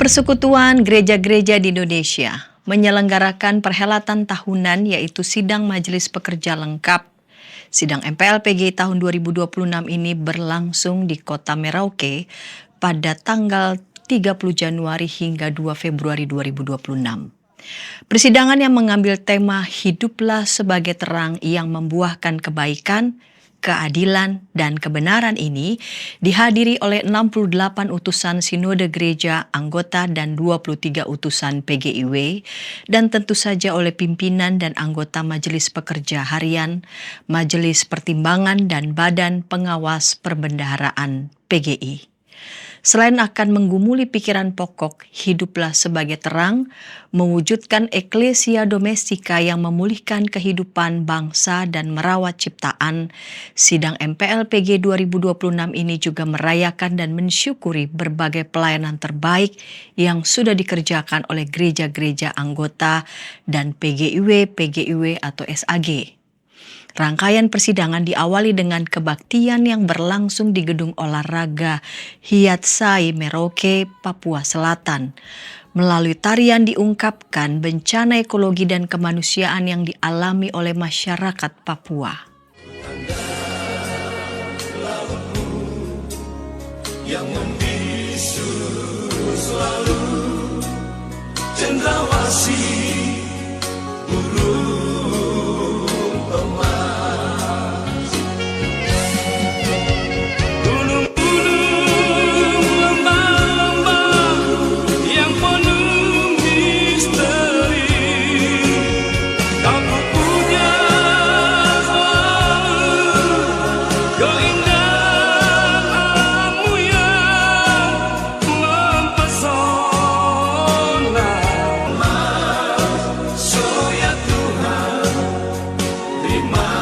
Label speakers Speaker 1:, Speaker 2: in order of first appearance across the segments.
Speaker 1: Persekutuan Gereja-Gereja di Indonesia menyelenggarakan perhelatan tahunan yaitu Sidang Majelis Pekerja Lengkap. Sidang MPLPG tahun 2026 ini berlangsung di Kota Merauke pada tanggal 30 Januari hingga 2 Februari 2026. Persidangan yang mengambil tema Hiduplah sebagai terang yang membuahkan kebaikan, keadilan, dan kebenaran ini dihadiri oleh 68 utusan Sinode Gereja, anggota dan 23 utusan PGIW, dan tentu saja oleh pimpinan dan anggota Majelis Pekerja Harian, Majelis Pertimbangan, dan Badan Pengawas Perbendaharaan PGI. Selain akan menggumuli pikiran pokok, hiduplah sebagai terang, mewujudkan eklesia domestika yang memulihkan kehidupan bangsa dan merawat ciptaan, Sidang MPLPG 2026 ini juga merayakan dan mensyukuri berbagai pelayanan terbaik yang sudah dikerjakan oleh gereja-gereja anggota dan PGIW atau SAG. Rangkaian persidangan diawali dengan kebaktian yang berlangsung di Gedung Olahraga Hiatsai Merauke, Papua Selatan. Melalui tarian diungkapkan bencana ekologi dan kemanusiaan yang dialami oleh masyarakat Papua. Yang membisu selalu cendrawasih burung emas, gunung-gunung, lembah-lembah yang penuh misteri, kamu punya selalu keindahan alammu yang mempesona. So ya Tuhan, terima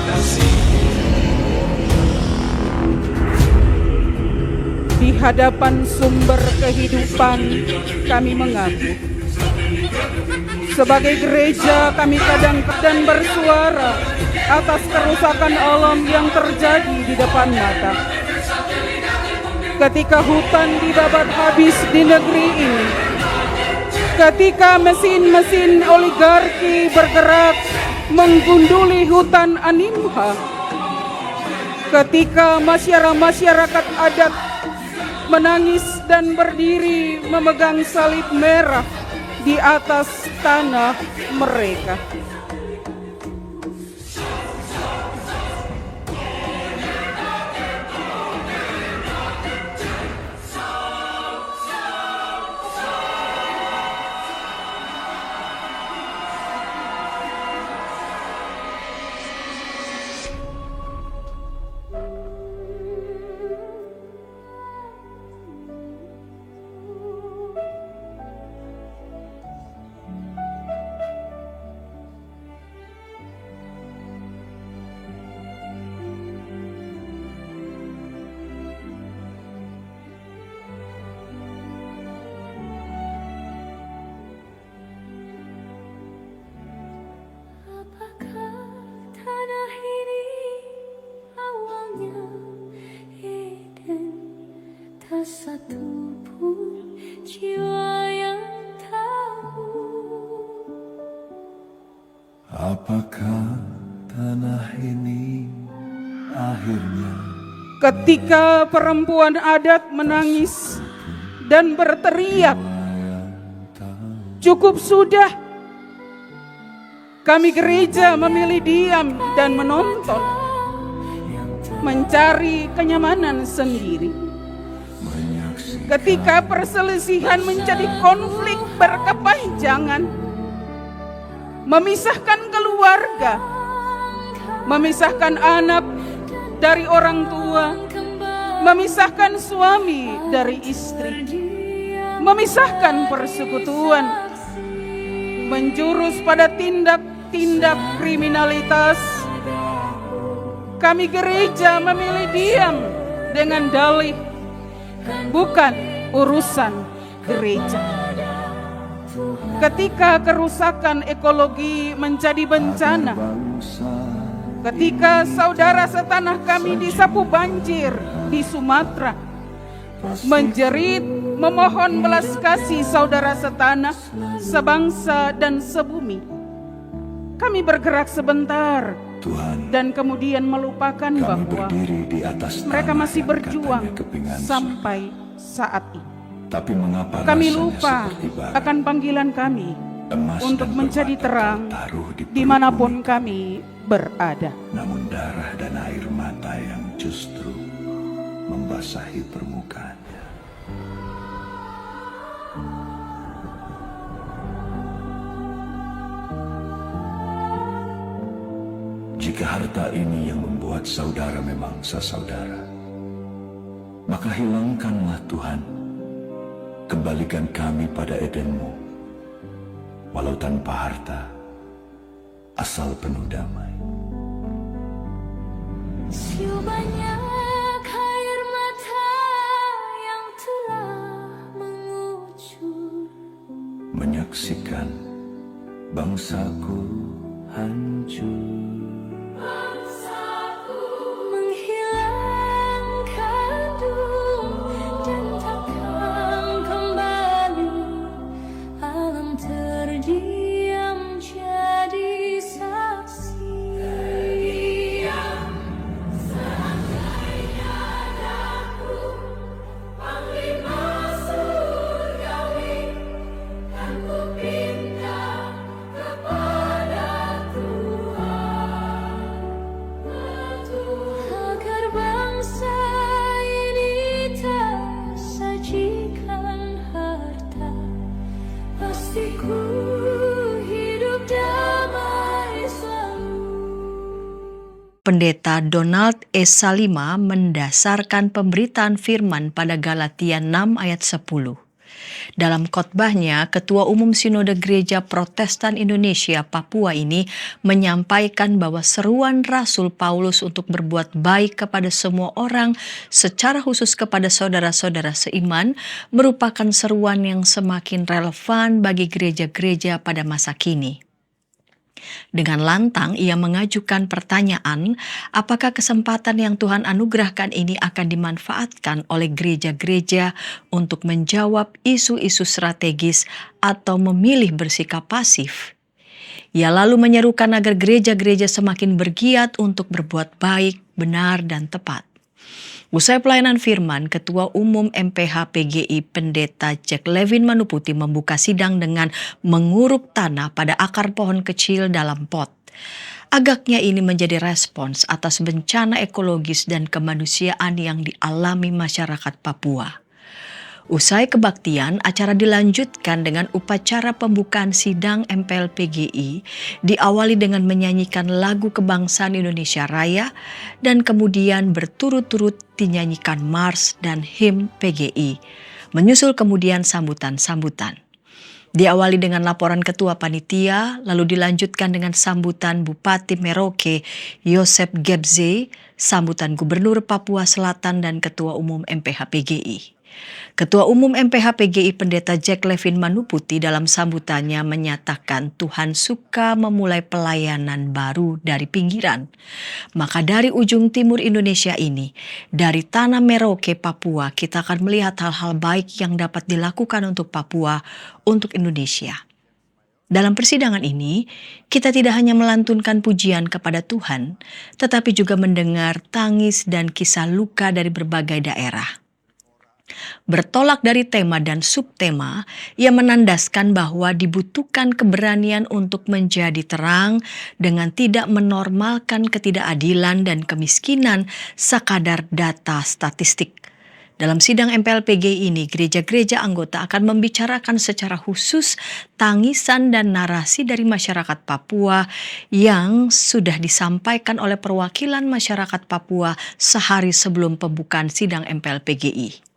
Speaker 1: kasih.
Speaker 2: Di hadapan sumber kehidupan kami mengaku. Sebagai gereja kami kadang-kadang bersuara atas kerusakan alam yang terjadi di depan mata. Ketika hutan dibabat habis di negeri ini, ketika mesin-mesin oligarki bergerak menggunduli hutan Animha, ketika masyarakat adat menangis dan berdiri memegang salib merah di atas tanah mereka.
Speaker 3: Satu pun jiwa yang tahu. Apakah tanah ini akhirnya?
Speaker 2: Ketika perempuan adat menangis dan berteriak, cukup sudah. Kami gereja memilih diam dan menonton, mencari kenyamanan sendiri. Ketika perselisihan menjadi konflik berkepanjangan, memisahkan keluarga, memisahkan anak dari orang tua, memisahkan suami dari istri, memisahkan persekutuan, menjurus pada tindak-tindak kriminalitas, kami gereja memilih diam dengan dalih bukan urusan gereja. Ketika kerusakan ekologi menjadi bencana, ketika saudara setanah kami disapu banjir di Sumatera, menjerit, memohon belas kasih saudara setanah, sebangsa dan sebumi. Kami bergerak sebentar
Speaker 3: Tuhan,
Speaker 2: dan kemudian melupakan
Speaker 3: kami
Speaker 2: bahwa
Speaker 3: berdiri di atas
Speaker 2: mereka
Speaker 3: tanah
Speaker 2: masih
Speaker 3: yang
Speaker 2: berjuang
Speaker 3: katanya kepingan
Speaker 2: sampai saat ini.
Speaker 3: tapi mengapa
Speaker 2: Kami
Speaker 3: rasanya
Speaker 2: lupa
Speaker 3: seperti bara,
Speaker 2: akan panggilan kami
Speaker 3: emas
Speaker 2: untuk
Speaker 3: dan
Speaker 2: menjadi
Speaker 3: permata
Speaker 2: terang
Speaker 3: kau taruh di perut
Speaker 2: dimanapun
Speaker 3: bumi.
Speaker 2: kami berada.
Speaker 3: Namun darah dan air mata yang justru membasahi permukaannya. Jika harta ini yang membuat saudara memangsa saudara, maka hilangkanlah Tuhan. Kembalikan kami pada Edenmu, walau tanpa harta, asal penuh damai. Siu banyak air mata yang telah mengucur, menyaksikan bangsaku hancur. Bangsaku menghilangkan dan takkan kembali. Alam terdiam jadi saksi. Agar bangsa ini tak sajikan harta, pasti ku hidup damai selalu.
Speaker 1: Pendeta Donald S. Salima mendasarkan pemberitaan firman pada Galatia 6 ayat 10. Dalam khotbahnya, Ketua Umum Sinode Gereja Protestan Indonesia Papua ini menyampaikan bahwa seruan Rasul Paulus untuk berbuat baik kepada semua orang, secara khusus kepada saudara-saudara seiman, merupakan seruan yang semakin relevan bagi gereja-gereja pada masa kini. Dengan lantang ia mengajukan pertanyaan, apakah kesempatan yang Tuhan anugerahkan ini akan dimanfaatkan oleh gereja-gereja untuk menjawab isu-isu strategis atau memilih bersikap pasif? Ia lalu menyerukan agar gereja-gereja semakin bergiat untuk berbuat baik, benar, dan tepat. Usai pelayanan firman, Ketua Umum MPH PGI Pendeta Jack Levin Manuputi membuka sidang dengan menguruk tanah pada akar pohon kecil dalam pot. Agaknya ini menjadi respons atas bencana ekologis dan kemanusiaan yang dialami masyarakat Papua. Usai kebaktian, acara dilanjutkan dengan upacara pembukaan sidang MPL PGI, diawali dengan menyanyikan lagu kebangsaan Indonesia Raya, dan kemudian berturut-turut dinyanyikan mars dan him PGI, menyusul kemudian sambutan-sambutan. Diawali dengan laporan Ketua Panitia, lalu dilanjutkan dengan sambutan Bupati Merauke Yosep Gebze, sambutan Gubernur Papua Selatan dan Ketua Umum MPH PGI. Ketua Umum MPH PGI Pendeta Jack Levin Manuputi dalam sambutannya menyatakan Tuhan suka memulai pelayanan baru dari pinggiran. Maka dari ujung timur Indonesia ini, dari tanah Merauke Papua, kita akan melihat hal-hal baik yang dapat dilakukan untuk Papua, untuk Indonesia. Dalam persidangan ini, kita tidak hanya melantunkan pujian kepada Tuhan, tetapi juga mendengar tangis dan kisah luka dari berbagai daerah. Bertolak dari tema dan subtema, ia menandaskan bahwa dibutuhkan keberanian untuk menjadi terang dengan tidak menormalkan ketidakadilan dan kemiskinan sekadar data statistik. Dalam sidang MPLPG ini, gereja-gereja anggota akan membicarakan secara khusus tangisan dan narasi dari masyarakat Papua yang sudah disampaikan oleh perwakilan masyarakat Papua sehari sebelum pembukaan sidang MPLPGI.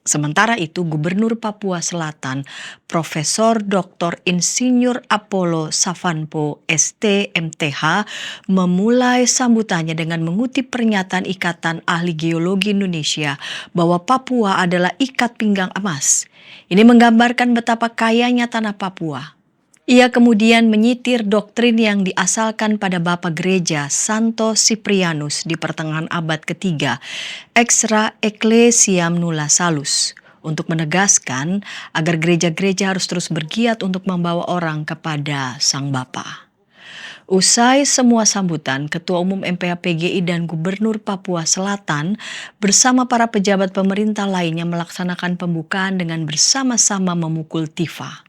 Speaker 1: Sementara itu, Gubernur Papua Selatan, Profesor Dr. Insinyur Apollo Savanpo, ST, MTH, memulai sambutannya dengan mengutip pernyataan Ikatan Ahli Geologi Indonesia bahwa Papua adalah ikat pinggang emas. Ini menggambarkan betapa kayanya tanah Papua. Ia kemudian menyitir doktrin yang diasalkan pada Bapak Gereja Santo Cyprianus di pertengahan abad ketiga, Extra Ecclesiam Nulla Salus, untuk menegaskan agar gereja-gereja harus terus bergiat untuk membawa orang kepada Sang Bapa. Usai semua sambutan, Ketua Umum MPA-PGI dan Gubernur Papua Selatan bersama para pejabat pemerintah lainnya melaksanakan pembukaan dengan bersama-sama memukul tifa.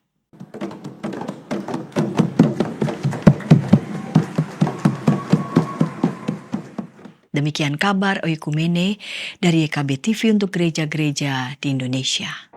Speaker 1: Demikian kabar Oikumene dari YKB TV untuk gereja-gereja di Indonesia.